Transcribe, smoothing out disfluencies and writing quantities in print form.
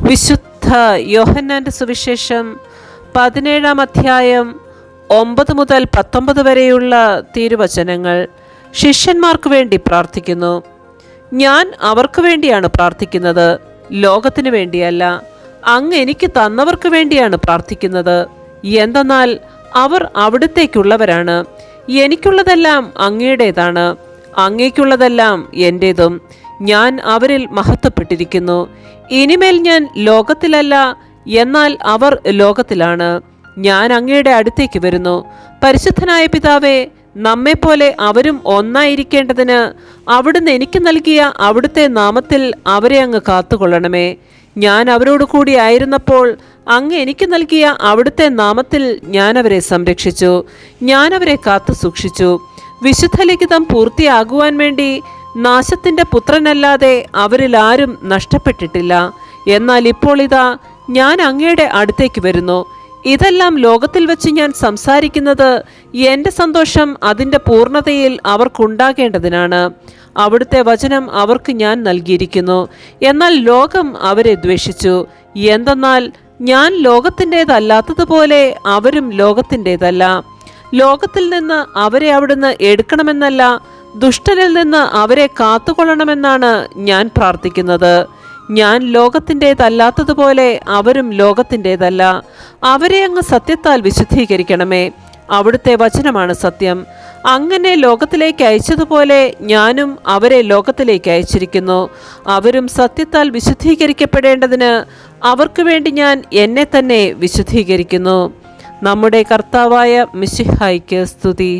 വിശുദ്ധ യോഹന്നാന്റെ സുവിശേഷം 17-ാം അധ്യായം 9 മുതൽ 19 വരെയുള്ള തിരുവചനങ്ങൾ. ശിഷ്യന്മാർക്ക് വേണ്ടി പ്രാർത്ഥിക്കുന്നു. ഞാൻ അവർക്ക് വേണ്ടിയാണ് പ്രാർത്ഥിക്കുന്നത്, ലോകത്തിന് വേണ്ടിയല്ല. അങ്ങ് എനിക്ക് തന്നവർക്ക് വേണ്ടിയാണ് പ്രാർത്ഥിക്കുന്നത്. എന്തെന്നാൽ അവർ അവിടുത്തേക്കുള്ളവരാണ്. എനിക്കുള്ളതെല്ലാം അങ്ങയുടേതാണ്, അങ്ങേക്കുള്ളതെല്ലാം എൻ്റേതും. ഞാൻ അവരിൽ മഹത്വപ്പെട്ടിരിക്കുന്നു. ഇനിമേൽ ഞാൻ ലോകത്തിലല്ല, എന്നാൽ അവർ ലോകത്തിലാണ്. ഞാൻ അങ്ങയുടെ അടുത്തേക്ക് വരുന്നു. പരിശുദ്ധനായ പിതാവേ, നമ്മെപ്പോലെ അവരും ഒന്നായിരിക്കേണ്ടതിന് അവിടുന്ന് എനിക്ക് നൽകിയ അവിടുത്തെ നാമത്തിൽ അവരെ അങ്ങ് കാത്തുകൊള്ളണമേ. ഞാൻ അവരോട് കൂടി ആയിരുന്നപ്പോൾ അങ്ങ് എനിക്ക് നൽകിയ അവിടുത്തെ നാമത്തിൽ ഞാൻ അവരെ സംരക്ഷിച്ചു. ഞാൻ അവരെ കാത്തു സൂക്ഷിച്ചു. വിശുദ്ധ ലിഖിതം പൂർത്തിയാകുവാൻ വേണ്ടി നാശത്തിൻ്റെ പുത്രനല്ലാതെ അവരിൽ ആരും നഷ്ടപ്പെട്ടിട്ടില്ല. എന്നാൽ ഇപ്പോൾ ഇതാ ഞാൻ അങ്ങയുടെ അടുത്തേക്ക് വരുന്നു. ഇതെല്ലാം ലോകത്തിൽ വെച്ച് ഞാൻ സംസാരിക്കുന്നത് എൻ്റെ സന്തോഷം അതിൻ്റെ പൂർണ്ണതയിൽ അവർക്കുണ്ടാകേണ്ടതിനാണ്. അവിടുത്തെ വചനം അവർക്ക് ഞാൻ നൽകിയിരിക്കുന്നു. എന്നാൽ ലോകം അവരെ ദ്വേഷിച്ചു. എന്തെന്നാൽ ഞാൻ ലോകത്തിൻ്റേതല്ലാത്തതുപോലെ അവരും ലോകത്തിൻ്റേതല്ല. ലോകത്തിൽ നിന്ന് അവരെ അവിടുന്ന് എടുക്കണമെന്നല്ല, ദുഷ്ടനിൽ നിന്ന് അവരെ കാത്തുകൊള്ളണമെന്നാണ് ഞാൻ പ്രാർത്ഥിക്കുന്നത്. ഞാൻ ലോകത്തിൻ്റേതല്ലാത്തതുപോലെ അവരും ലോകത്തിൻ്റേതല്ല. അവരെ അങ്ങ് സത്യത്താൽ വിശുദ്ധീകരിക്കണമേ. അവിടുത്തെ വചനമാണ് സത്യം. അങ്ങനെ ലോകത്തിലേക്ക് അയച്ചതുപോലെ ഞാനും അവരെ ലോകത്തിലേക്ക് അയച്ചിരിക്കുന്നു. അവരും സത്യത്താൽ വിശുദ്ധീകരിക്കപ്പെടേണ്ടതിന് അവർക്ക് വേണ്ടി ഞാൻ എന്നെ തന്നെ വിശുദ്ധീകരിക്കുന്നു. നമ്മുടെ കർത്താവായ മിശിഹായ്ക്ക് സ്തുതി.